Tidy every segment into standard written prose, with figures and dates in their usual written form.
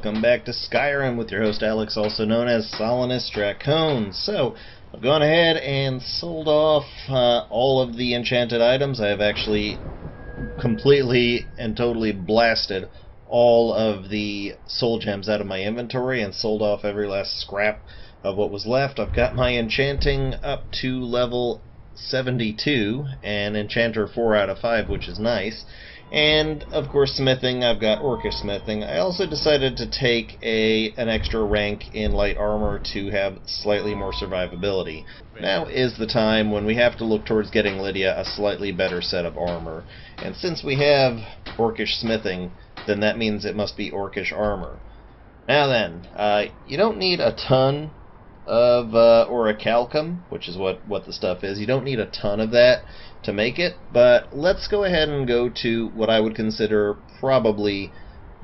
welcome back to Skyrim with your host Alex, also known as Solinus Dracone. So, I've gone ahead and sold off all of the enchanted items. I have actually completely and totally blasted all of the soul gems out of my inventory and sold off every last scrap of what was left. I've got my enchanting up to level 72 and enchanter 4 out of 5, which is nice. And of course smithing, I've got orcish smithing. I also decided to take an extra rank in light armor to have slightly more survivability. Now is the time when we have to look towards getting Lydia a slightly better set of armor. And since we have orcish smithing, then that means it must be orcish armor. Now then, you don't need a ton of orichalcum, which is what the stuff is. You don't need a ton of that to make it, but let's go ahead and go to what I would consider probably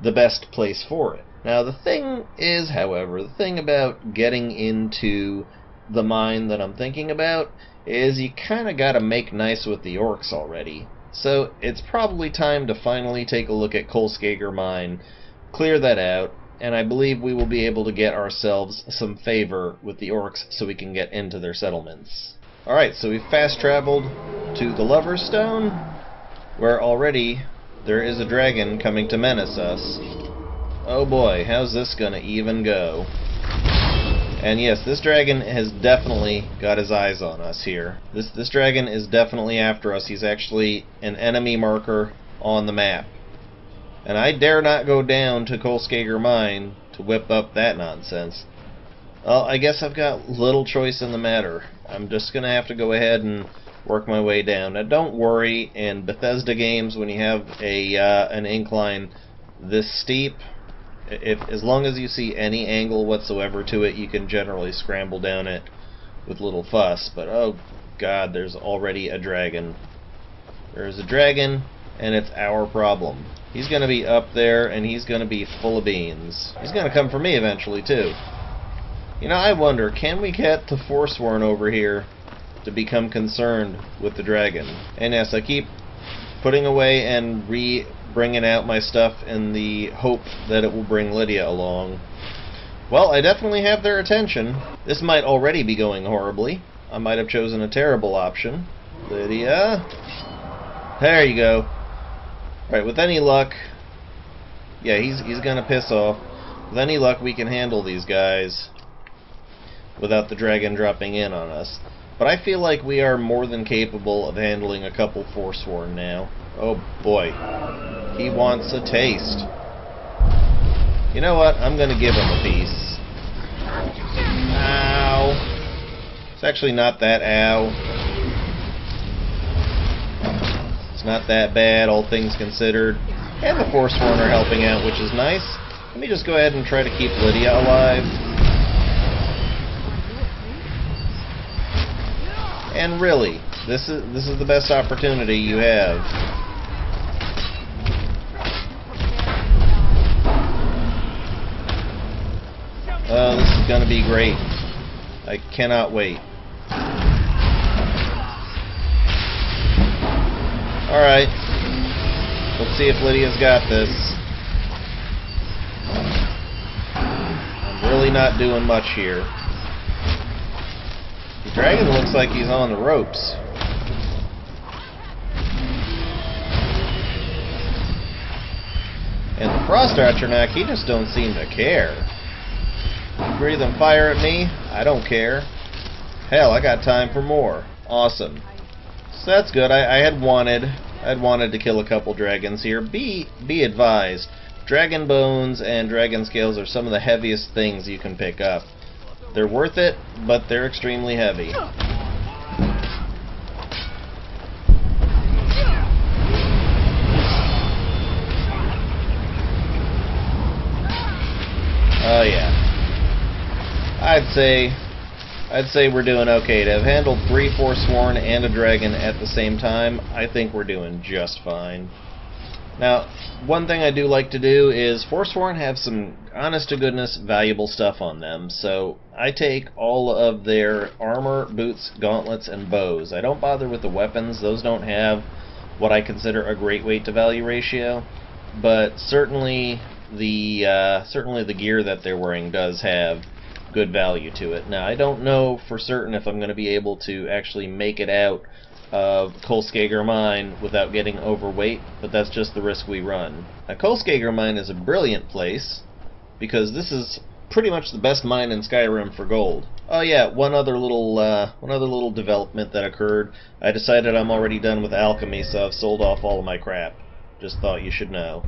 the best place for it. Now the thing is, however, the thing about getting into the mine that I'm thinking about is you kinda gotta make nice with the orcs already. So it's probably time to finally take a look at Kolskager Mine, clear that out, and I believe we will be able to get ourselves some favor with the orcs so we can get into their settlements. Alright, so we've fast traveled to the Lover's Stone, where already there is a dragon coming to menace us. Oh boy, how's this gonna even go? And yes, this dragon has definitely got his eyes on us here. This dragon is definitely after us. He's actually an enemy marker on the map. And I dare not go down to Kolskager Mine to whip up that nonsense. Well, I guess I've got little choice in the matter. I'm just going to have to go ahead and work my way down. Now don't worry, in Bethesda games, when you have an incline this steep, as long as you see any angle whatsoever to it, you can generally scramble down it with little fuss. But oh god, there's already a dragon. There's a dragon, and it's our problem. He's going to be up there, and he's going to be full of beans. He's going to come for me eventually, too. You know, I wonder, can we get the Forsworn over here to become concerned with the dragon? And yes, I keep putting away and bringing out my stuff in the hope that it will bring Lydia along. Well, I definitely have their attention. This might already be going horribly. I might have chosen a terrible option. Lydia? There you go. Alright, with any luck, yeah, he's gonna piss off. With any luck, we can handle these guys without the dragon dropping in on us. But I feel like we are more than capable of handling a couple Forsworn now. Oh boy, he wants a taste. You know what? I'm gonna give him a piece. Ow. It's actually not that ow. It's not that bad, all things considered. And the Forsworn are helping out, which is nice. Let me just go ahead and try to keep Lydia alive. And really, this is the best opportunity you have. Oh, this is going to be great. I cannot wait. Alright. Let's see if Lydia's got this. I'm really not doing much here. The dragon looks like he's on the ropes. And the Frost Atronach, he just don't seem to care. You breathing fire at me? I don't care. Hell, I got time for more. Awesome. So that's good. I had wanted to kill a couple dragons here. Be advised, dragon bones and dragon scales are some of the heaviest things you can pick up. They're worth it, but they're extremely heavy. Oh yeah. I'd say we're doing okay. To have handled 3 Forsworn and a dragon at the same time, I think we're doing just fine. Now, one thing I do like to do is Forsworn have some honest-to-goodness valuable stuff on them, so I take all of their armor, boots, gauntlets, and bows. I don't bother with the weapons. Those don't have what I consider a great weight-to-value ratio, but certainly certainly the gear that they're wearing does have good value to it. Now, I don't know for certain if I'm going to be able to actually make it out of Kolskager Mine without getting overweight, but that's just the risk we run. Now, Kolskager Mine is a brilliant place because this is pretty much the best mine in Skyrim for gold. Oh yeah, one other little development that occurred. I decided I'm already done with alchemy, so I've sold off all of my crap. Just thought you should know.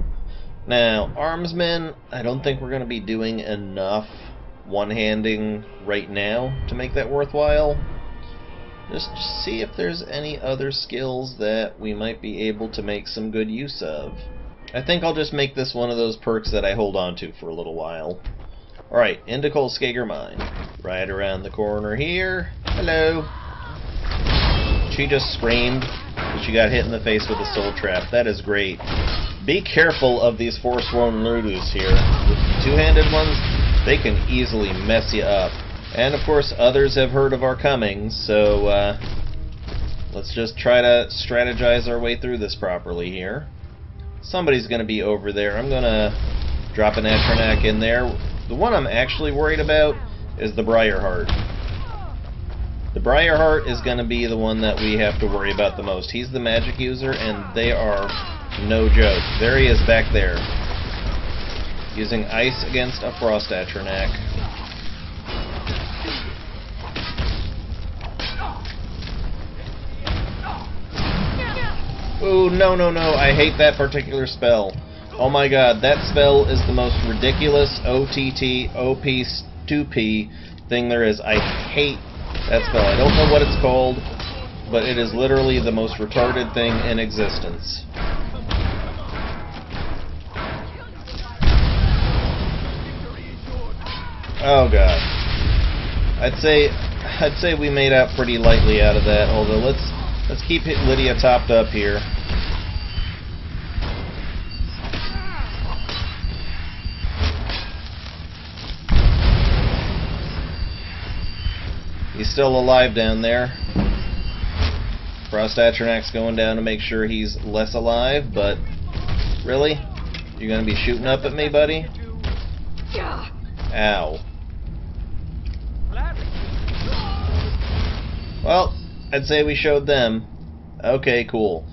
Now, armsmen, I don't think we're going to be doing enough one-handing right now to make that worthwhile. Just see if there's any other skills that we might be able to make some good use of. I think I'll just make this one of those perks that I hold on to for a little while. Alright, into Kolskager Mine. Right around the corner here. Hello. She just screamed, but she got hit in the face with a soul trap. That is great. Be careful of these Forsworn Ludus here. With the two-handed ones, they can easily mess you up. And of course, others have heard of our coming, so let's just try to strategize our way through this properly here. Somebody's going to be over there. I'm going to drop an Atronak in there. The one I'm actually worried about is the Briarheart. The Briarheart is going to be the one that we have to worry about the most. He's the magic user, and they are no joke. There he is back there, using ice against a Frost Atronak. Ooh, no, no, no, I hate that particular spell. Oh my god, that spell is the most ridiculous OTT, OP, stupid thing there is. I hate that spell. I don't know what it's called, but it is literally the most retarded thing in existence. Oh god. I'd say we made out pretty lightly out of that, although let's keep Lydia topped up here. He's still alive down there. Frost Atronach's going down to make sure he's less alive, but really? You're gonna be shooting up at me, buddy? Ow. Well, I'd say we showed them. Okay, cool.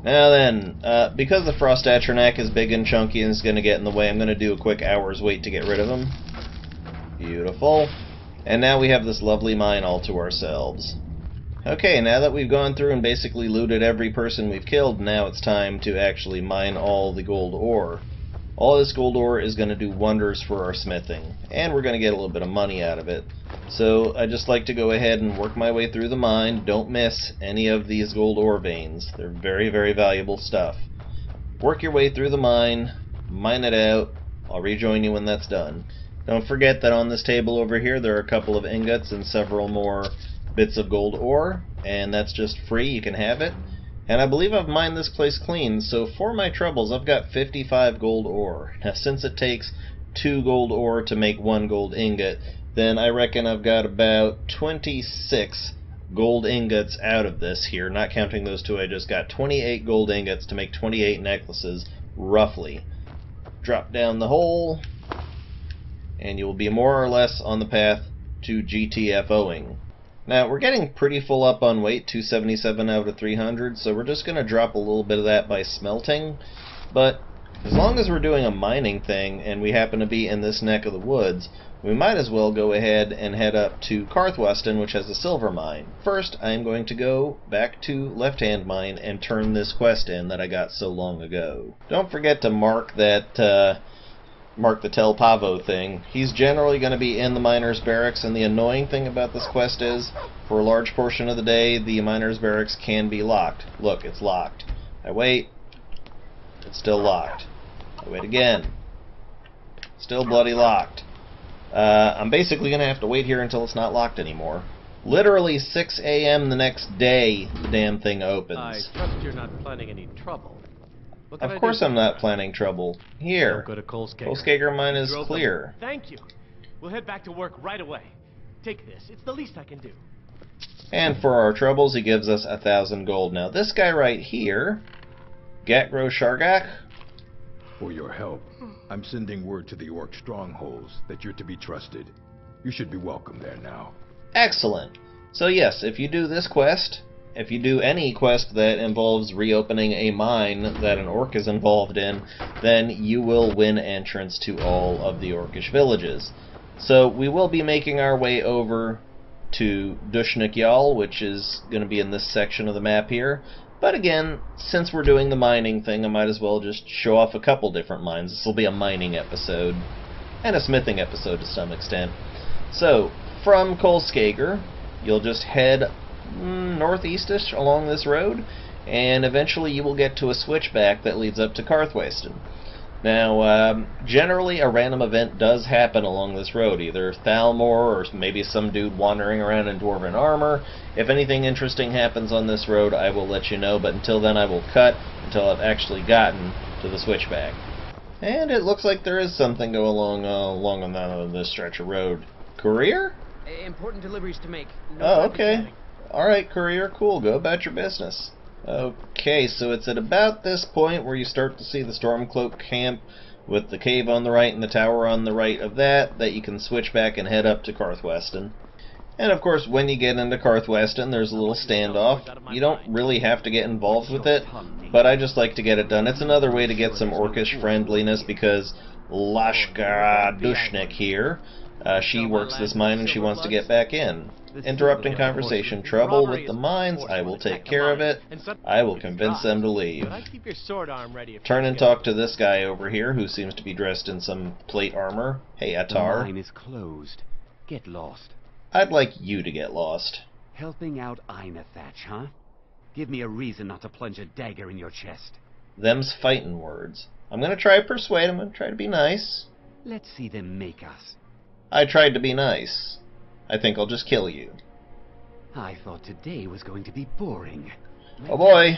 Now then, because the Frost Atronach is big and chunky and is going to get in the way, I'm going to do a quick hour's wait to get rid of him. Beautiful. And now we have this lovely mine all to ourselves. Okay, now that we've gone through and basically looted every person we've killed, now it's time to actually mine all the gold ore. All this gold ore is going to do wonders for our smithing, and we're going to get a little bit of money out of it. So I just like to go ahead and work my way through the mine. Don't miss any of these gold ore veins. They're very, very valuable stuff. Work your way through the mine, mine it out. I'll rejoin you when that's done. Don't forget that on this table over here there are a couple of ingots and several more bits of gold ore, and that's just free. You can have it. And I believe I've mined this place clean, so for my troubles I've got 55 gold ore. Now since it takes 2 gold ore to make 1 gold ingot, then I reckon I've got about 26 gold ingots out of this here, not counting those 2 I just got. 28 gold ingots to make 28 necklaces, roughly. Drop down the hole, and you will be more or less on the path to GTFOing. Now, we're getting pretty full up on weight, 277 out of 300, so we're just going to drop a little bit of that by smelting. But as long as we're doing a mining thing, and we happen to be in this neck of the woods, we might as well go ahead and head up to Karthweston, which has a silver mine. First, I'm going to go back to Left Hand Mine and turn this quest in that I got so long ago. Don't forget to mark that... Mark the Tel Pavo thing. He's generally going to be in the miners' barracks, and the annoying thing about this quest is, for a large portion of the day, the miners' barracks can be locked. Look, it's locked. I wait. It's still locked. I wait again. Still bloody locked. I'm basically going to have to wait here until it's not locked anymore. Literally 6 a.m. the next day, the damn thing opens. I trust you're not planning any trouble. Of course I'm not planning trouble. Here. Don't go to Kolskager Mine is clear. Thank you. We'll head back to work right away. Take this. It's the least I can do. And for our troubles, he gives us 1,000 gold. Now, this guy right here, Gatgro Shargak. For your help. I'm sending word to the orc strongholds that you're to be trusted. You should be welcome there now. Excellent. So yes, if you do this quest, if you do any quest that involves reopening a mine that an orc is involved in, then you will win entrance to all of the orcish villages. So we will be making our way over to Dushnik Yal, which is going to be in this section of the map here. But again, since we're doing the mining thing, I might as well just show off a couple different mines. This will be a mining episode, and a smithing episode to some extent. So, from Kolskager, you'll just head northeastish along this road, and eventually you will get to a switchback that leads up to Karthwasten. Now, generally a random event does happen along this road, either Thalmor or maybe some dude wandering around in dwarven armor. If anything interesting happens on this road, I will let you know, but until then I will cut until I've actually gotten to the switchback. And it looks like there is something going along on this stretch of road. Courier? Important deliveries to make. No Oh, traffic okay. jamming. Alright, courier, cool. Go about your business. Okay, so it's at about this point where you start to see the Stormcloak camp with the cave on the right and the tower on the right of that you can switch back and head up to Karthwasten. And of course, when you get into Karthwasten, there's a little standoff. You don't really have to get involved with it, but I just like to get it done. It's another way to get some orcish friendliness because Lashka Dushnik here, she works this mine and she wants to get back in. Interrupting conversation. Trouble with the mines. I will take care of it. I will convince them to leave. Turn and talk to this guy over here who seems to be dressed in some plate armor. Hey, The Atar. mine is closed. Get lost. I'd like you to get lost. Helping out Einathatch, huh? Give me a reason not to plunge a dagger in your chest. Them's fightin' words. I'm gonna try to persuade. I'm gonna try to be nice. Let's see them make us. I tried to be nice. I think I'll just kill you. I thought today was going to be boring. Oh boy.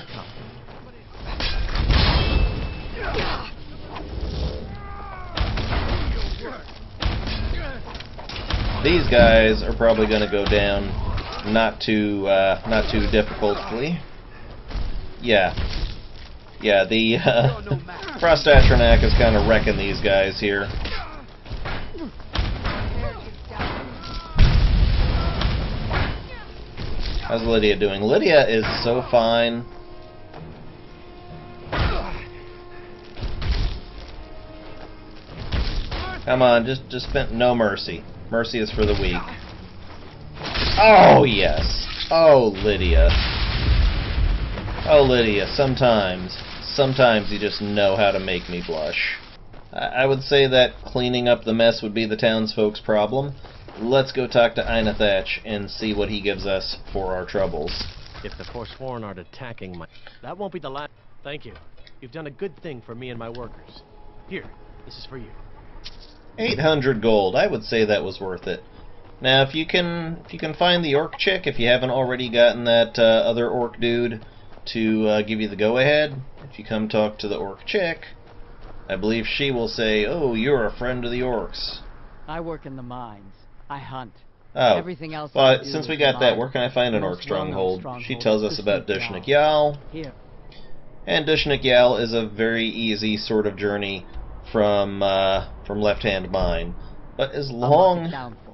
These guys are probably going to go down not too difficultly. Yeah. Yeah, the Frost Astronac is kind of wrecking these guys here. How's Lydia doing? Lydia is so fine. Come on, just spend no mercy. Mercy is for the weak. Oh yes. Oh Lydia. Oh Lydia, sometimes you just know how to make me blush. I would say that cleaning up the mess would be the townsfolk's problem. Let's go talk to Einathatch and see what he gives us for our troubles. If the Forsworn aren't attacking my... That won't be the last... Thank you. You've done a good thing for me and my workers. Here, this is for you. 800 gold. I would say that was worth it. Now, if you can find the orc chick, if you haven't already gotten that other orc dude to give you the go-ahead, if you come talk to the orc chick, I believe she will say, "Oh, you're a friend of the orcs." I work in the mines. I hunt. Oh, Everything else I but do since is we got the that, mine. where can I find an The orc most well-known stronghold? She stronghold tells is us about Dushnik Dushnik Yal. Here. And Dushnik Yal is a very easy sort of journey from Left Hand Mine. But as I'll mark it long down for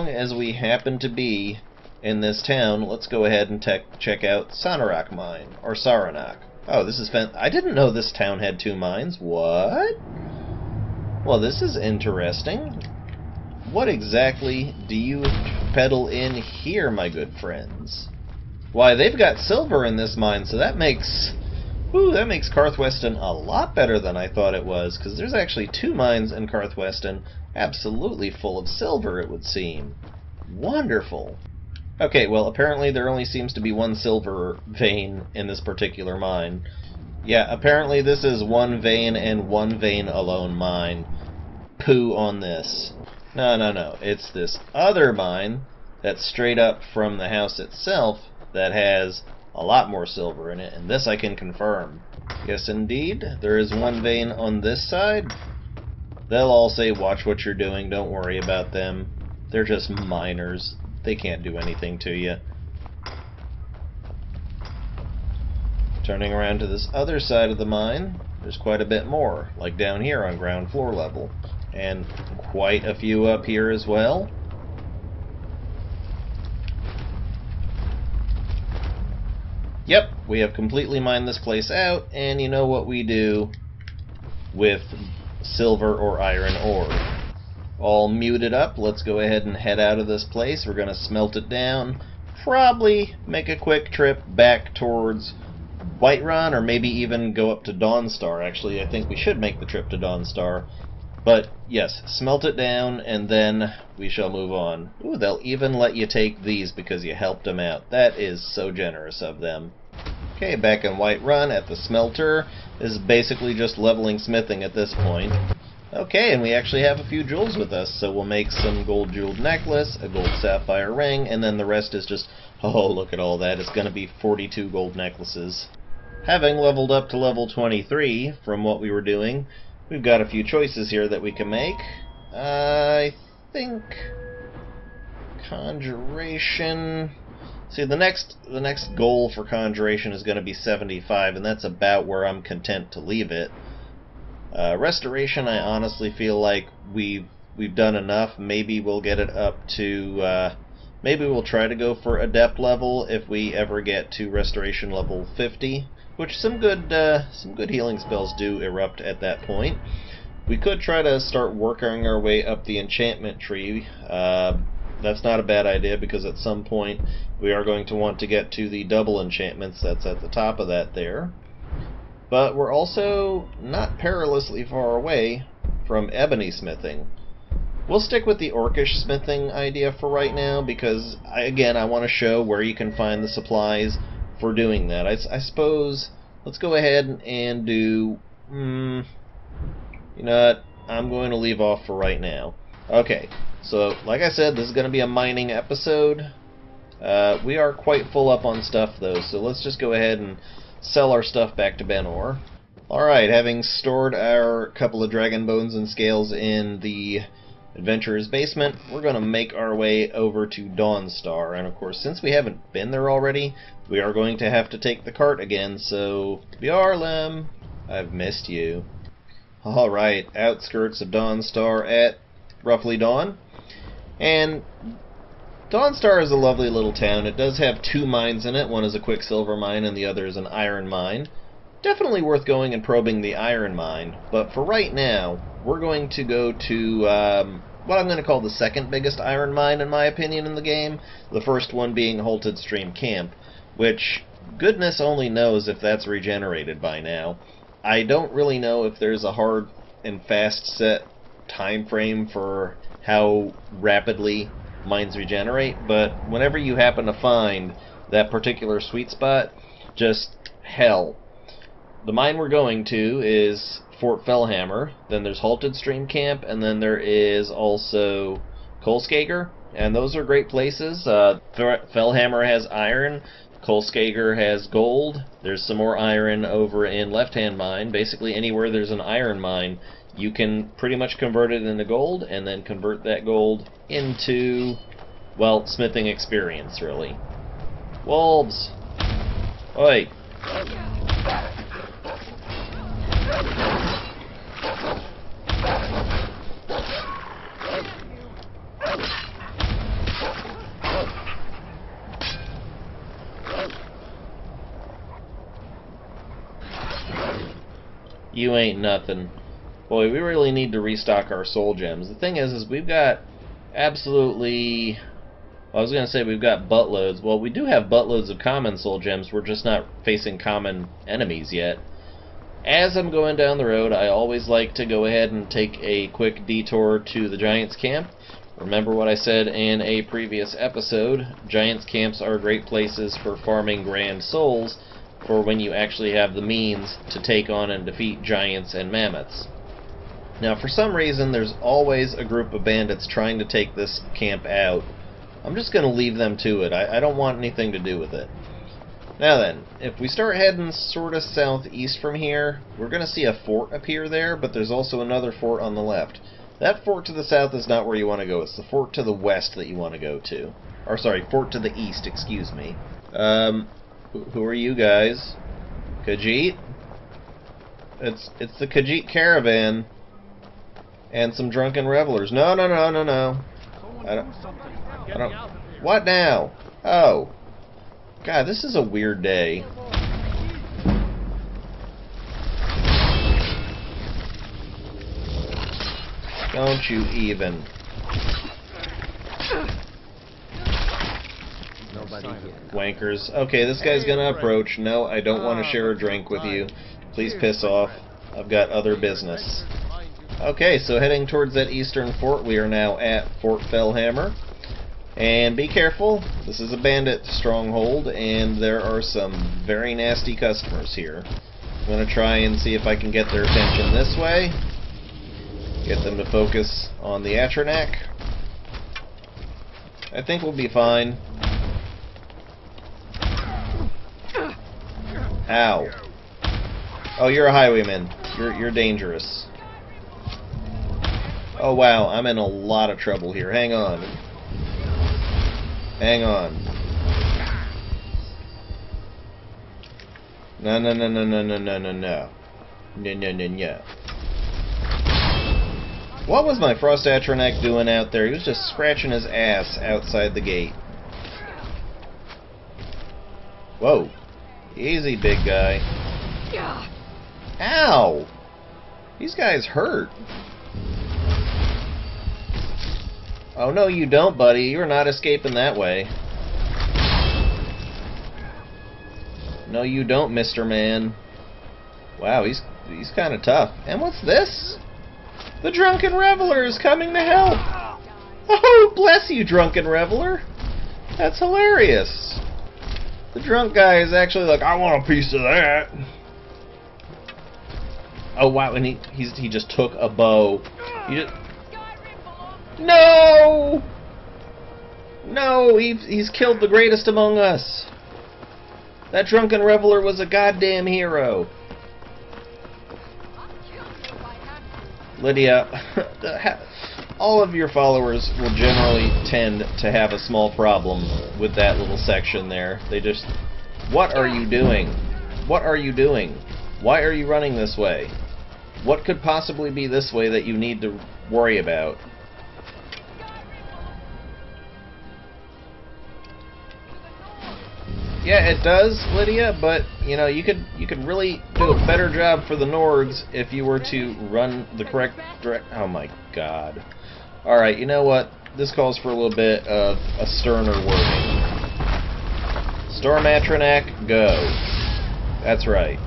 you. as we happen to be in this town, let's go ahead and check out Sonarak Mine, or Saranac. Oh, this is I didn't know this town had 2 mines. What? Well, this is interesting. What exactly do you peddle in here, my good friends? Why, they've got silver in this mine, so that makes Karthwasten a lot better than I thought it was, because there's actually 2 mines in Karthwasten, absolutely full of silver, it would seem. Wonderful. Okay, well, apparently there only seems to be 1 silver vein in this particular mine. Yeah, apparently this is 1 vein and 1 vein alone mine. Poo on this. No. It's this other mine that's straight up from the house itself that has a lot more silver in it, and this I can confirm. Yes, indeed, there is 1 vein on this side. They'll all say, "Watch what you're doing, don't worry about them. They're just miners. They can't do anything to you." Turning around to this other side of the mine, there's quite a bit more, like down here on ground floor level. And quite a few up here as well. Yep, we have completely mined this place out, and you know what we do with silver or iron ore. All muted up, let's go ahead and head out of this place. We're going to smelt it down, probably make a quick trip back towards Whiterun, or maybe even go up to Dawnstar. Actually, I think we should make the trip to Dawnstar. But yes, smelt it down, and then we shall move on. Ooh, they'll even let you take these because you helped them out. That is so generous of them. Okay, back in Whiterun at the smelter. This is basically just leveling smithing at this point. Okay, and we actually have a few jewels with us, so we'll make some gold jeweled necklace, a gold sapphire ring, and then the rest is just, oh, look at all that. It's going to be 42 gold necklaces. Having leveled up to level 23 from what we were doing, we've got a few choices here that we can make. I think Conjuration. See, the next goal for Conjuration is going to be 75, and that's about where I'm content to leave it. Restoration, I honestly feel like we've done enough. Maybe we'll get it up to. Maybe we'll try to go for Adept level if we ever get to Restoration level 50. Which some good healing spells do erupt at that point. We could try to start working our way up the enchantment tree. That's not a bad idea because at some point we are going to want to get to the double enchantments that's at the top of that there. But we're also not perilously far away from ebony smithing. We'll stick with the orcish smithing idea for right now because, again, I want to show where you can find the supplies for doing that. I suppose let's go ahead and do you know what, I'm going to leave off for right now. Okay, so like I said, this is going to be a mining episode. We are quite full up on stuff though, so let's just go ahead and sell our stuff back to Benor. Alright, having stored our couple of dragon bones and scales in the Adventurer's Basement, we're going to make our way over to Dawnstar, and of course, since we haven't been there already, we are going to have to take the cart again, so Bjarlem, I've missed you. Alright, outskirts of Dawnstar at roughly dawn, and Dawnstar is a lovely little town. It does have two mines in it. One is a quicksilver mine and the other is an iron mine. Definitely worth going and probing the iron mine, but for right now, we're going to go to what I'm going to call the second biggest iron mine in my opinion in the game, the first one being Halted Stream Camp, which goodness only knows if that's regenerated by now. I don't really know if there's a hard and fast set time frame for how rapidly mines regenerate, but whenever you happen to find that particular sweet spot, just hell. The mine we're going to is Fort Fellhammer, then there's Halted Stream Camp, and then there is also Kolskager, and those are great places. Fellhammer has iron, Kolskager has gold, there's some more iron over in Left Hand Mine. Basically anywhere there's an iron mine, you can pretty much convert it into gold, and then convert that gold into, well, smithing experience, really. Wolves! Oi! You ain't nothing. Boy, we really need to restock our soul gems. The thing is we've got absolutely... I was going to say we've got buttloads. Well, we do have buttloads of common soul gems. We're just not facing common enemies yet. As I'm going down the road, I always like to go ahead and take a quick detour to the Giants Camp. Remember what I said in a previous episode. Giants Camps are great places for farming grand souls for when you actually have the means to take on and defeat giants and mammoths. Now, for some reason, there's always a group of bandits trying to take this camp out. I'm just going to leave them to it. I don't want anything to do with it. Now then, if we start heading sort of southeast from here, we're going to see a fort appear there, but there's also another fort on the left. That fort to the south is not where you want to go. It's the fort to the west that you want to go to. Or, sorry, fort to the east, excuse me. Who are you guys? Khajiit? It's the Khajiit caravan. And some drunken revelers. No, no, no, no, no. I don't... What now? Oh. God, this is a weird day. Don't you even. Wankers. Okay, this guy's gonna approach. No, I don't want to share a drink with you. Please piss off. I've got other business. Okay, so heading towards that eastern fort, we are now at Fort Fellhammer. And be careful, this is a bandit stronghold, and there are some very nasty customers here. I'm going to try and see if I can get their attention this way. Get them to focus on the Atronak. I think we'll be fine. Ow. Oh, you're a highwayman. You're dangerous. Oh wow, I'm in a lot of trouble here. Hang on. Hang on. No, no, no, no, no, no, no, no, no. No, no, no, no. What was my Frost Atronak doing out there? He was just scratching his ass outside the gate. Whoa. Easy, big guy. Ow! These guys hurt. Oh, no, you don't, buddy. You're not escaping that way. No, you don't, Mr. Man. Wow, he's kind of tough. And what's this? The Drunken Reveler is coming to help. Oh, bless you, Drunken Reveler. That's hilarious. The drunk guy is actually like, I want a piece of that. Oh, wow, and he just took a bow. No! No, he's killed the greatest among us. That Drunken Reveler was a goddamn hero. Lydia, all of your followers will generally tend to have a small problem with that little section there. They just... What are you doing? What are you doing? Why are you running this way? What could possibly be this way that you need to worry about? Yeah, it does, Lydia, but you know, you could really do a better job for the Nords if you were to run the correct direct. Oh my God! All right, you know what? This calls for a little bit of a sterner wording. Storm Atronak, go. That's right.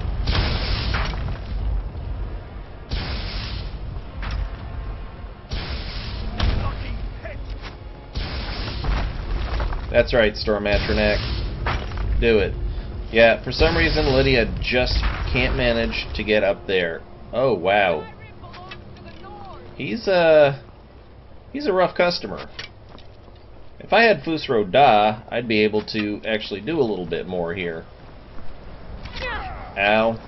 That's right, Storm Atronak. Do it. Yeah, for some reason Lydia just can't manage to get up there. Oh wow. He's a rough customer. If I had Fusro Da, I'd be able to actually do a little bit more here. Ow.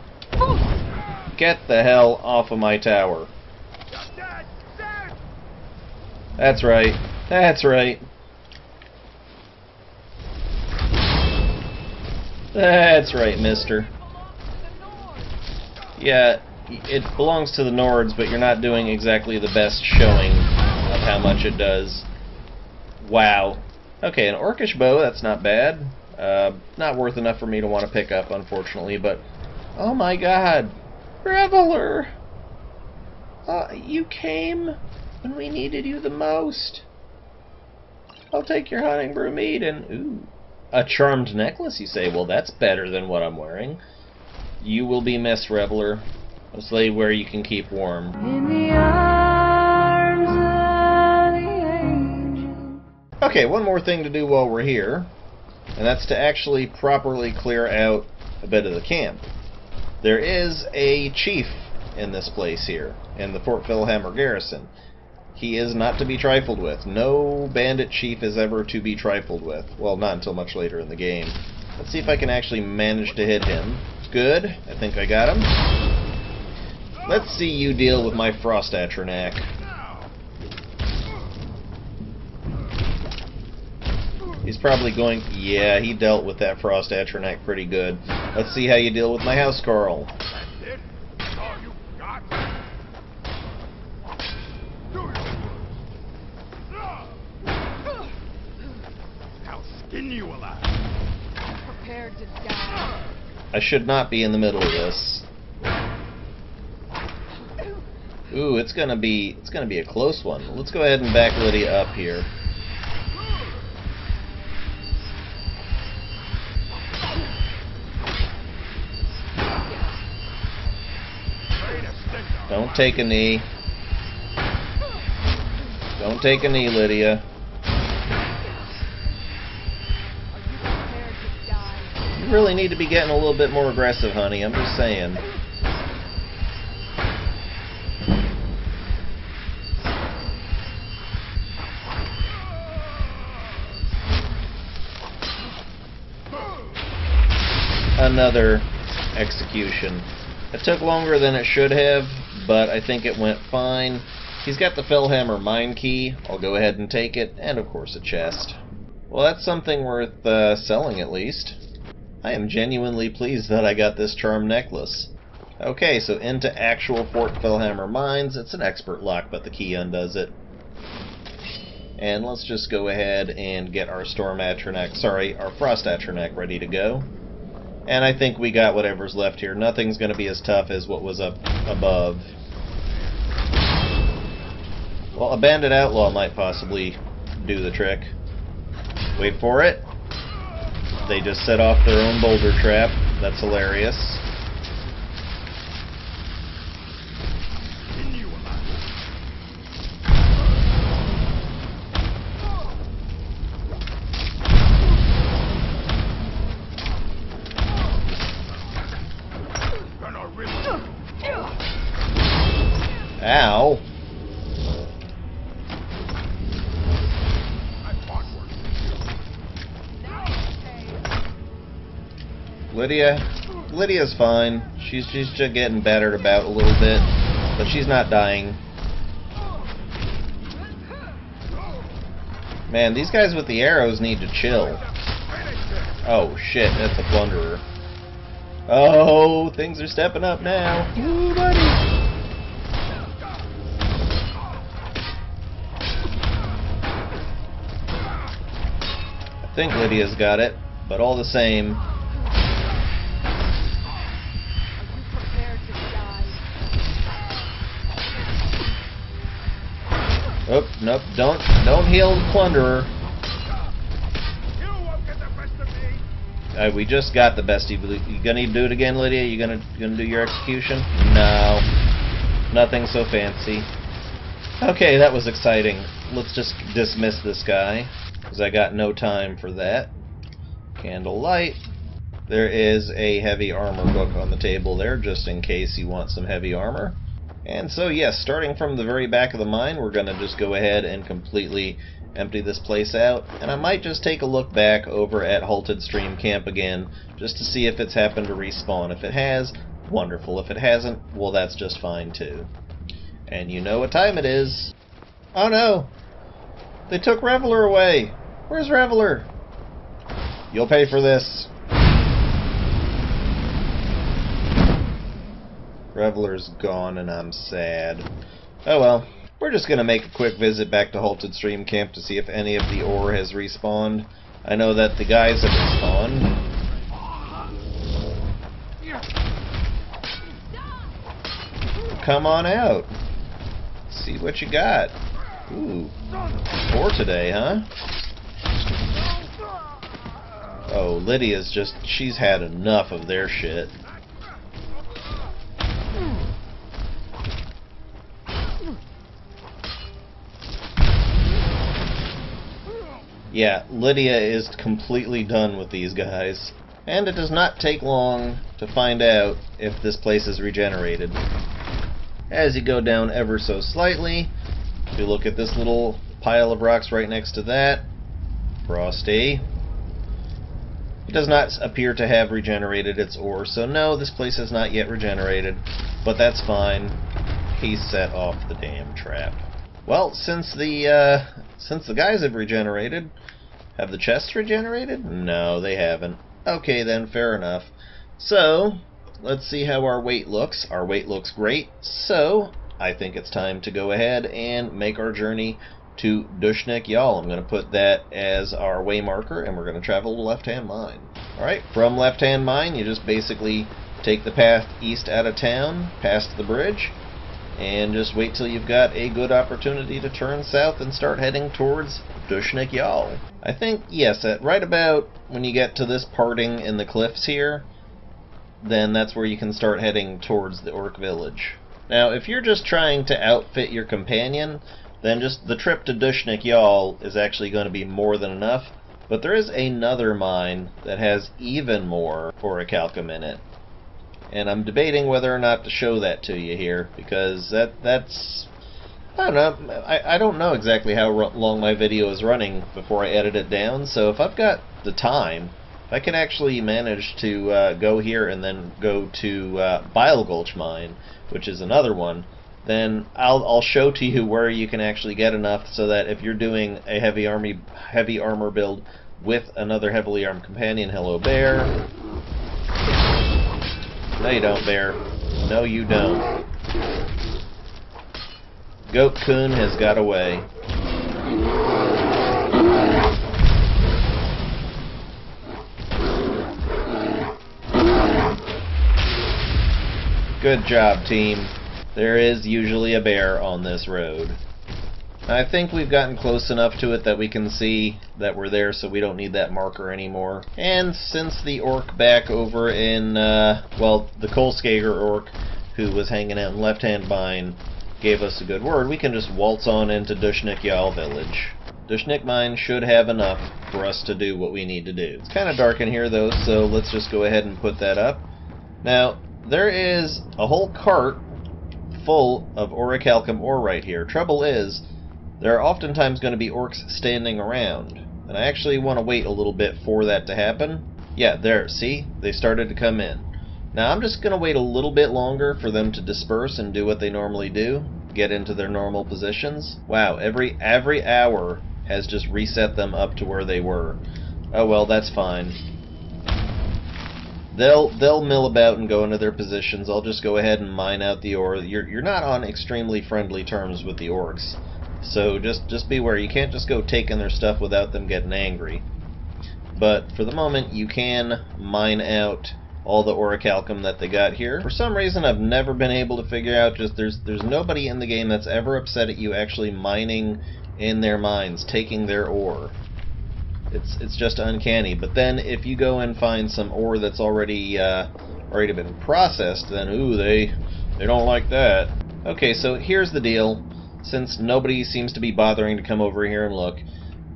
Get the hell off of my tower. That's right. That's right. That's right, mister. Yeah, it belongs to the Nords, but you're not doing exactly the best showing of how much it does. Wow. Okay, an Orcish bow, that's not bad. Not worth enough for me to want to pick up, unfortunately, but... Oh my God! Reveler! You came when we needed you the most. I'll take your hunting broom mead and... Ooh. A charmed necklace, you say? Well, that's better than what I'm wearing. You will be missed, Reveler. A slave where you can keep warm. In the arms of the angel. Okay, one more thing to do while we're here, and that's to actually properly clear out a bit of the camp. There is a chief in this place here, in the Fort Fellhammer garrison. He is not to be trifled with. No bandit chief is ever to be trifled with. Well, not until much later in the game. Let's see if I can actually manage to hit him. Good. I think I got him. Let's see you deal with my Frost Atronak. He's probably going... Yeah, he dealt with that frost atronach pretty good. Let's see how you deal with my house, Carl. That's it? That's all you got? Do your worst. I'll skin you alive. Prepared to die. I should not be in the middle of this. Ooh, it's gonna be a close one. Let's go ahead and back Lydia up here. Don't take a knee. Don't take a knee, Lydia. You really need to be getting a little bit more aggressive, honey. I'm just saying. Another execution. It took longer than it should have, but I think it went fine. He's got the Fellhammer mine key. I'll go ahead and take it, and of course a chest. Well, that's something worth selling at least. I am genuinely pleased that I got this charm necklace. Okay, so into actual Fort Fellhammer mines. It's an expert lock, but the key undoes it. And let's just go ahead and get our Storm Atronach, sorry, our Frost Atronach ready to go. And I think we got whatever's left here. Nothing's going to be as tough as what was up above. Well, a Bandit Outlaw might possibly do the trick. Wait for it. They just set off their own boulder trap. That's hilarious. Ow. Lydia's fine. She's just getting battered about a little bit, but she's not dying. Man, these guys with the arrows need to chill. Oh shit, that's a plunderer. Oh, things are stepping up now. Ooh, buddy. I think Lydia's got it, but all the same. Oh, nope, don't heal the plunderer. We just got the best. You gonna do it again, Lydia? You gonna do your execution? No, nothing so fancy. Okay, that was exciting. Let's just dismiss this guy, because I got no time for that. Candlelight. There is a heavy armor book on the table there, just in case you want some heavy armor. And so, yes, starting from the very back of the mine, we're going to just go ahead and completely empty this place out. And I might just take a look back over at Halted Stream Camp again, just to see if it's happened to respawn. If it has, wonderful. If it hasn't, well, that's just fine, too. And you know what time it is. Oh, no! They took Reveler away! Where's Reveler? You'll pay for this. Reveler's gone and I'm sad. Oh well. We're just going to make a quick visit back to Halted Stream Camp to see if any of the ore has respawned. I know that the guys have respawned. Come on out. See what you got. Ooh. Ore today, huh? Oh, Lydia's just... she's had enough of their shit. Yeah, Lydia is completely done with these guys. And it does not take long to find out if this place is regenerated. As you go down ever so slightly, if you look at this little pile of rocks right next to that, frosty. It does not appear to have regenerated its ore, so no, this place has not yet regenerated, but that's fine. He set off the damn trap. Well, since the guys have regenerated, Have the chests regenerated? No, they haven't. Okay then, fair enough. So, let's see how our weight looks. Our weight looks great, so I think it's time to go ahead and make our journey to Dushnik Yal. I'm going to put that as our way marker, and we're going to travel to Left Hand Mine. Alright, from Left Hand Mine, you just basically take the path east out of town, past the bridge, and just wait till you've got a good opportunity to turn south and start heading towards Dushnik Yal. I think, yes, at right about when you get to this parting in the cliffs here, then that's where you can start heading towards the Orc village. Now, if you're just trying to outfit your companion, then just the trip to Dushnik Yal is actually going to be more than enough, but there is another mine that has even more orichalcum in it. And I'm debating whether or not to show that to you here, because that's... I don't know. I don't know exactly how long my video is running before I edit it down, so if I've got the time, if I can actually manage to go here and then go to Bile Gulch Mine, which is another one, then I'll show to you where you can actually get enough so that if you're doing a heavy armor build with another heavily armed companion, hello bear. No you don't, bear. No you don't. Goat Coon has got away. Good job, team. There is usually a bear on this road. I think we've gotten close enough to it that we can see that we're there, so we don't need that marker anymore. And since the orc back over in, well, the Kolskager orc, who was hanging out in Left Hand Mine, gave us a good word, we can just waltz on into Dushnik Yal village. Dushnik Mine should have enough for us to do what we need to do. It's kind of dark in here, though, so let's just go ahead and put that up. Now, there is a whole cart full of orichalcum ore right here. Trouble is, there are oftentimes going to be orcs standing around, and I actually want to wait a little bit for that to happen. Yeah, there, see? They started to come in. Now I'm just going to wait a little bit longer for them to disperse and do what they normally do, get into their normal positions. Wow, every hour has just reset them up to where they were. Oh well, that's fine. They'll mill about and go into their positions. I'll just go ahead and mine out the ore. You're not on extremely friendly terms with the orcs, so just beware. You can't just go taking their stuff without them getting angry. But for the moment, you can mine out all the orichalcum that they got here. For some reason, I've never been able to figure out. Just there's nobody in the game that's ever upset at you actually mining in their mines, taking their ore. It's just uncanny. But then if you go and find some ore that's already been processed, then ooh, they don't like that. Okay, so here's the deal. Since nobody seems to be bothering to come over here and look,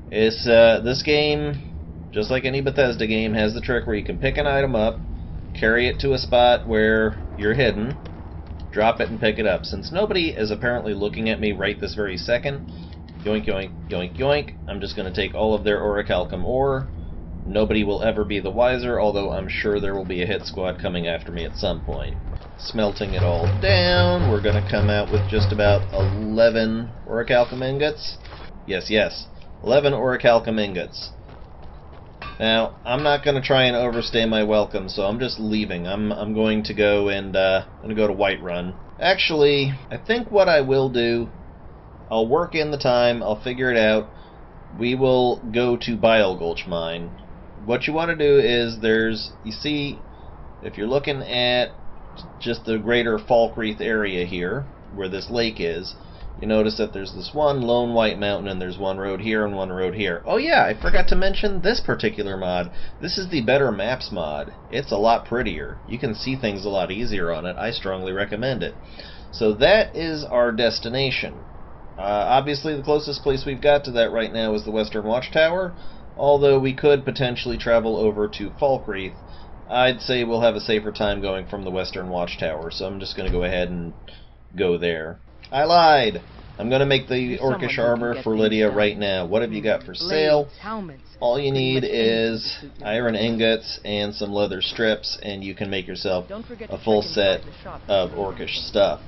this game, just like any Bethesda game, has the trick where you can pick an item up, carry it to a spot where you're hidden, drop it and pick it up. Since nobody is apparently looking at me right this very second, yoink, yoink, yoink, yoink, I'm just going to take all of their orichalcum ore. Nobody will ever be the wiser, although I'm sure there will be a hit squad coming after me at some point. Smelting it all down, we're going to come out with just about 11 orichalcum ingots. Yes, 11 orichalcum ingots. Now, I'm not going to try and overstay my welcome, so I'm just leaving. I'm going to go and I'm going to go to Whiterun. Actually, I think what I will do, I'll work in the time, I'll figure it out. We will go to Bile Gulch Mine. What you want to do is you see, if you're looking at just the greater Falkreath area here, where this lake is, you notice that there's this one lone white mountain, and there's one road here and one road here. Oh yeah, I forgot to mention this particular mod. This is the Better Maps mod. It's a lot prettier. You can see things a lot easier on it. I strongly recommend it. So that is our destination. Obviously the closest place we've got to that right now is the Western Watchtower, although we could potentially travel over to Falkreath. I'd say we'll have a safer time going from the Western Watchtower, so I'm just going to go ahead and go there. I lied! I'm going to make the orcish armor for Lydia right now. What have you got for sale? All you need is iron ingots and some leather strips, and you can make yourself a full set of orcish stuff.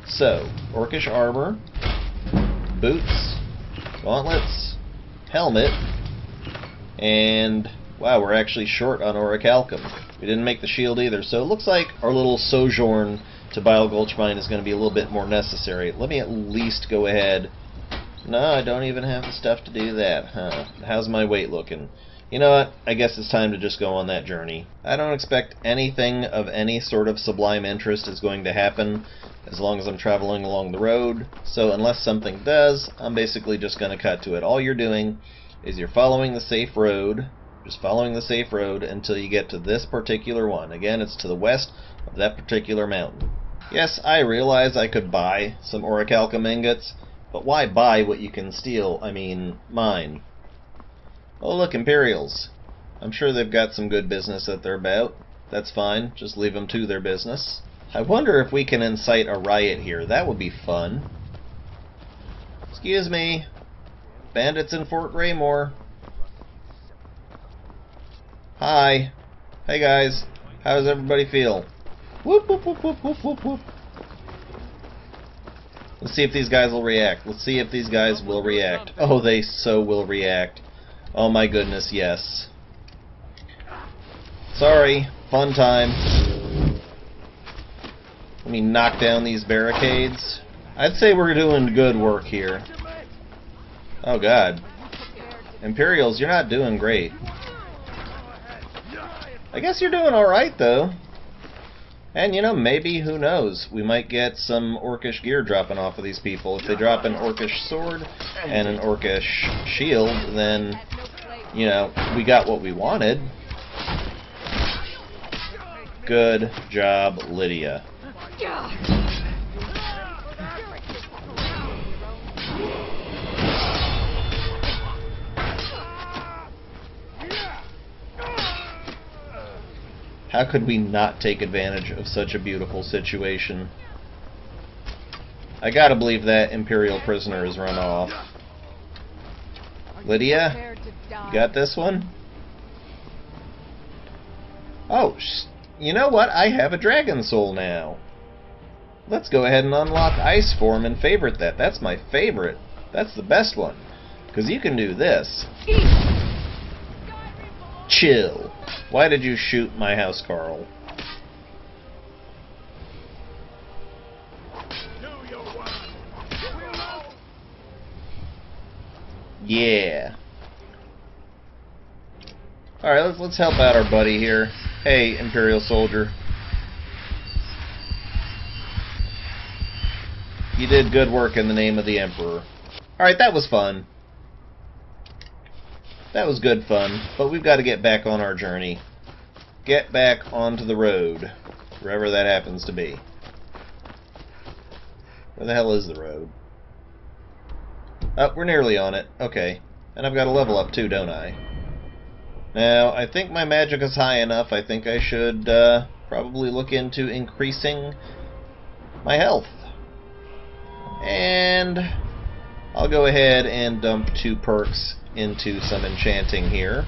So, orcish armor, boots, gauntlets, helmet, And wow, we're actually short on orichalcum. We didn't make the shield either, so it looks like our little sojourn to Bile Gulch Mine is going to be a little bit more necessary. Let me at least go ahead. No, I don't even have the stuff to do that. Huh. How's my weight looking? You know what? I guess it's time to just go on that journey. I don't expect anything of any sort of sublime interest is going to happen as long as I'm traveling along the road. So unless something does, I'm basically just going to cut to it. All you're doing is you're following the safe road. Just following the safe road until you get to this particular one. Again, it's to the west of that particular mountain. Yes, I realize I could buy some orichalcum ingots, but why buy what you can steal? I mean, mine. Oh look, Imperials. I'm sure they've got some good business that they're about. That's fine, just leave them to their business. I wonder if we can incite a riot here. That would be fun. Excuse me. Bandits in Fort Greymore. Hi. Hey guys. How does everybody feel? Whoop, whoop, whoop, whoop, whoop, whoop, whoop. Let's see if these guys will react. Let's see if these guys will react. Oh, they so will react. Oh my goodness, yes. Sorry. Fun time. Let me knock down these barricades. I'd say we're doing good work here. Oh god. Imperials, you're not doing great. I guess you're doing alright, though. And, you know, maybe, who knows, we might get some orcish gear dropping off of these people. If they drop an orcish sword and an orcish shield, then, you know, we got what we wanted. Good job, Lydia. How could we not take advantage of such a beautiful situation? I gotta believe that Imperial prisoner is run off. Lydia? You got this one? Oh, you know what? I have a dragon soul now. Let's go ahead and unlock Ice Form and favorite that. That's my favorite. That's the best one. Because you can do this. Chill. Why did you shoot my house, Carl? Yeah. Alright, let's help out our buddy here. Hey, Imperial soldier. You did good work in the name of the Emperor. Alright, that was fun. That was good fun, but we've got to get back on our journey. Get back onto the road, wherever that happens to be. Where the hell is the road? Oh, we're nearly on it. Okay. And I've got to level up too, don't I? Now, I think my magic is high enough. I think I should probably look into increasing my health. And I'll go ahead and dump 2 perks into some enchanting here.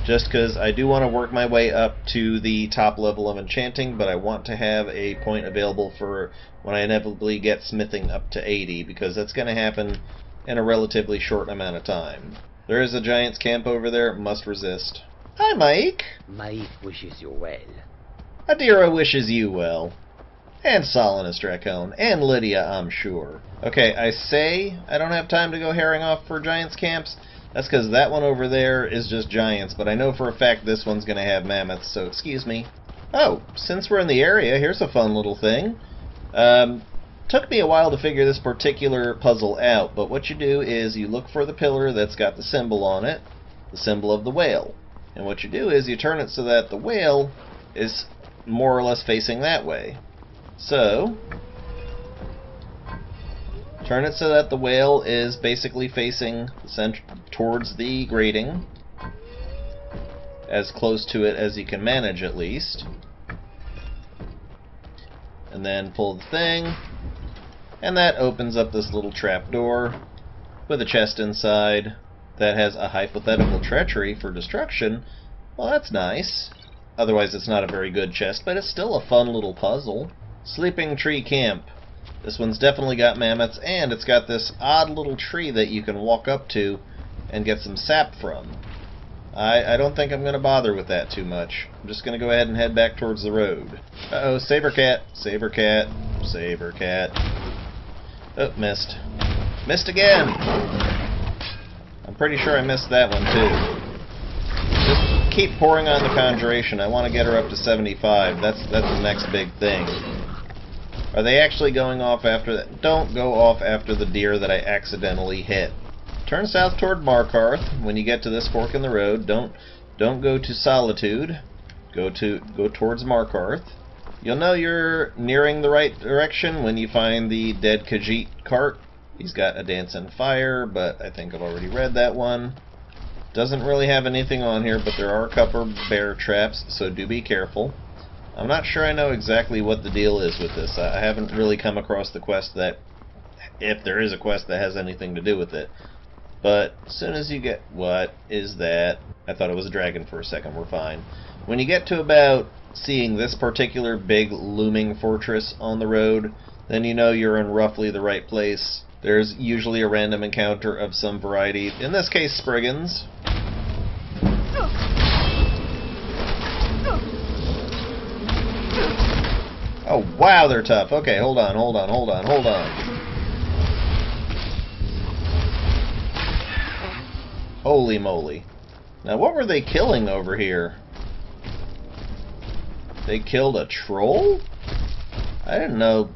Just because I do want to work my way up to the top level of enchanting, but I want to have a point available for when I inevitably get smithing up to 80, because that's going to happen in a relatively short amount of time. There is a giant's camp over there. Must resist. Hi, Mike. Mike wishes you well. Adira wishes you well. And Solinus Dracone. And Lydia, I'm sure. Okay, I say I don't have time to go herring off for giants' camps. That's because that one over there is just giants, but I know for a fact this one's going to have mammoths, so excuse me. Oh, since we're in the area, here's a fun little thing. Took me a while to figure this particular puzzle out, but what you do is you look for the pillar that's got the symbol on it, the symbol of the whale. And what you do is you turn it so that the whale is more or less facing that way. So, turn it so that the whale is basically facing towards the grating, as close to it as you can manage at least. And then pull the thing, and that opens up this little trap door with a chest inside that has a hypothetical treachery for destruction. Well, that's nice. Otherwise it's not a very good chest, but it's still a fun little puzzle. Sleeping Tree Camp. This one's definitely got mammoths, and it's got this odd little tree that you can walk up to and get some sap from. I don't think I'm going to bother with that too much. I'm just going to go ahead and head back towards the road. Uh-oh, saber cat, saber cat, saber cat. Oh, missed. Missed again! I'm pretty sure I missed that one too. Just keep pouring on the conjuration. I want to get her up to 75. That's the next big thing. Are they actually going off after that? Don't go off after the deer that I accidentally hit. Turn south toward Markarth. When you get to this fork in the road, don't go to Solitude. Go towards Markarth. You'll know you're nearing the right direction when you find the dead Khajiit cart. He's got a dance in fire, but I think I've already read that one. Doesn't really have anything on here, but there are a couple bear traps, so do be careful. I'm not sure I know exactly what the deal is with this. I haven't really come across the quest that, if there is a quest that has anything to do with it. But as soon as you get... What is that? I thought it was a dragon for a second. We're fine. When you get to about seeing this particular big looming fortress on the road, then you know you're in roughly the right place. There's usually a random encounter of some variety. In this case, Spriggans. Oh, wow, they're tough. Okay, hold on. Holy moly. Now, what were they killing over here? They killed a troll? I didn't know.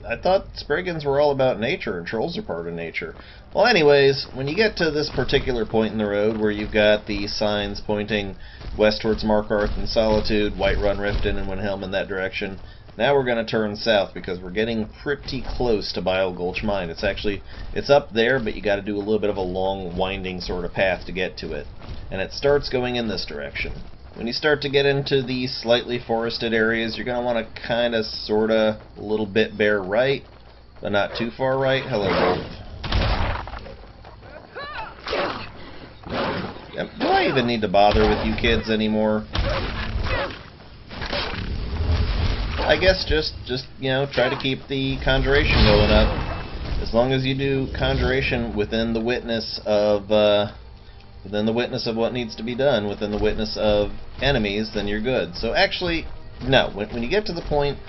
I thought Spriggans were all about nature, and trolls are part of nature. Well, anyways, when you get to this particular point in the road where you've got the signs pointing west towards Markarth and Solitude, Whiterun, Riften, and Windhelm in that direction, now we're going to turn south because we're getting pretty close to Bile Gulch Mine. It's up there, but you got to do a little bit of a long, winding sort of path to get to it. And it starts going in this direction. When you start to get into the slightly forested areas, you're going to want to kind of, sort of, a little bit bear right, but not too far right. Hello, wolf. Do I even need to bother with you kids anymore? I guess just you know, try to keep the conjuration going up. As long as you do conjuration within the witness of what needs to be done, within the witness of enemies, then you're good. So actually, no. When you get to the point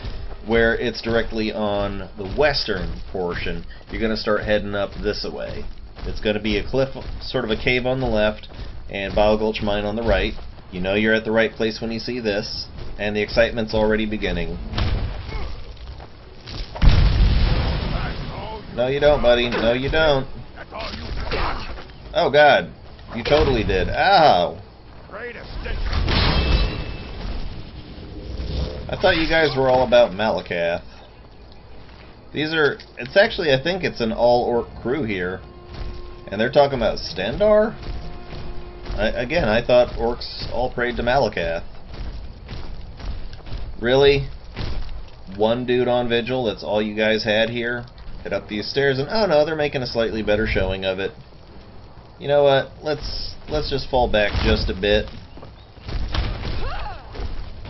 where it's directly on the western portion, you're going to start heading up this way. It's going to be a cliff, sort of a cave on the left, and Bile Gulch Mine on the right. You know you're at the right place when you see this, and the excitement's already beginning. No you don't, buddy. No you don't. Oh god. You totally did. Ow! I thought you guys were all about Malakath. It's actually, I think it's an all-orc crew here. And they're talking about Stendar? Again, I thought orcs all prayed to Malakath. Really? One dude on vigil, that's all you guys had here? Head up these stairs and, oh no, they're making a slightly better showing of it. You know what? Let's just fall back just a bit.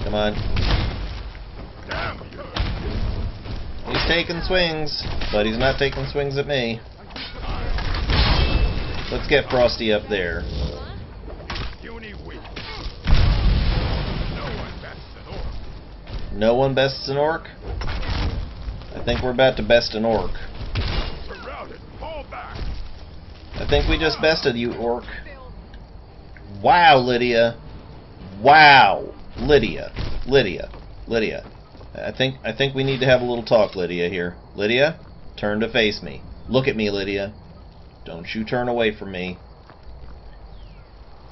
Come on. He's taking swings, but he's not taking swings at me. Let's get Frosty up there. No one bests an orc? I think we're about to best an orc. I think we just bested you, orc. Wow, Lydia. Wow. Lydia. I think we need to have a little talk, Lydia, here. Lydia, turn to face me. Look at me, Lydia. Don't you turn away from me.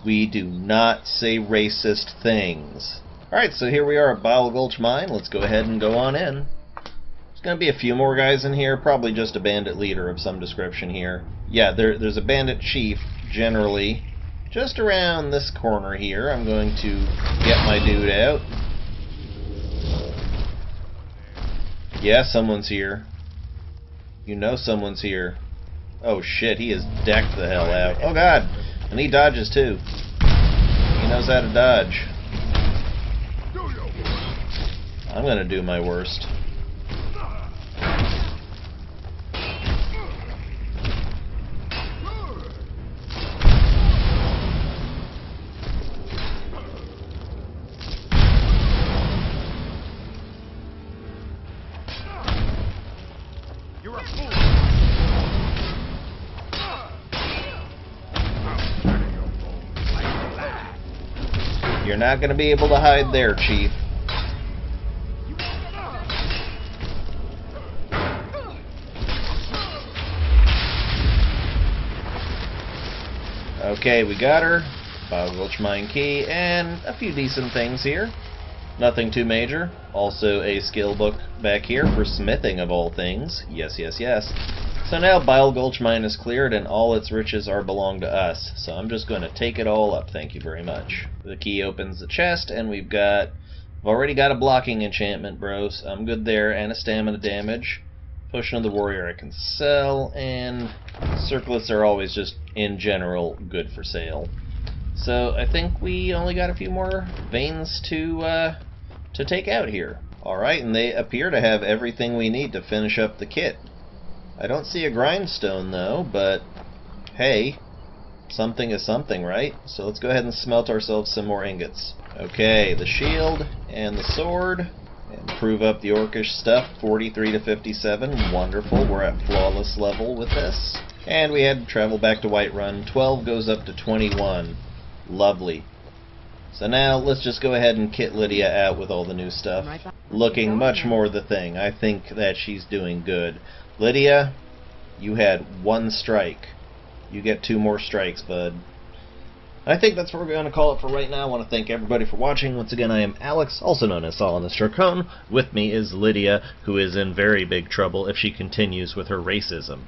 We do not say racist things. Alright, so here we are at Bile Gulch Mine. Let's go ahead and go on in. There's going to be a few more guys in here. Probably just a bandit leader of some description here. Yeah, there's a bandit chief, generally, just around this corner here. I'm going to get my dude out. Yeah, someone's here. You know someone's here. Oh shit, he is decked the hell out. Oh god, and he dodges too. He knows how to dodge. I'm gonna do my worst. You're a fool! You're not going to be able to hide there, Chief. Okay, we got her. Biogulch Mine Key, and a few decent things here. Nothing too major. Also a skill book back here for smithing of all things. Yes, yes, yes. So now Biogulch Mine is cleared and all its riches are belong to us. So I'm just going to take it all up, thank you very much. The key opens the chest and I've already got a blocking enchantment, bros. I'm good there, and a stamina damage. Potion of the Warrior I can sell, and circlets are always just, in general, good for sale. So I think we only got a few more veins to take out here. Alright, and they appear to have everything we need to finish up the kit. I don't see a grindstone though, but hey, something is something, right? So let's go ahead and smelt ourselves some more ingots. Okay, the shield and the sword. Improve up the orcish stuff, 43 to 57, wonderful, we're at flawless level with this. And we had to travel back to Whiterun, 12 goes up to 21, lovely. So now let's just go ahead and kit Lydia out with all the new stuff. Looking much more the thing, I think that she's doing good. Lydia, you had 1 strike, you get 2 more strikes, bud. I think that's what we're going to call it for right now. I want to thank everybody for watching. Once again, I am Alex, also known as Solanus Dracone. With me is Lydia, who is in very big trouble if she continues with her racism.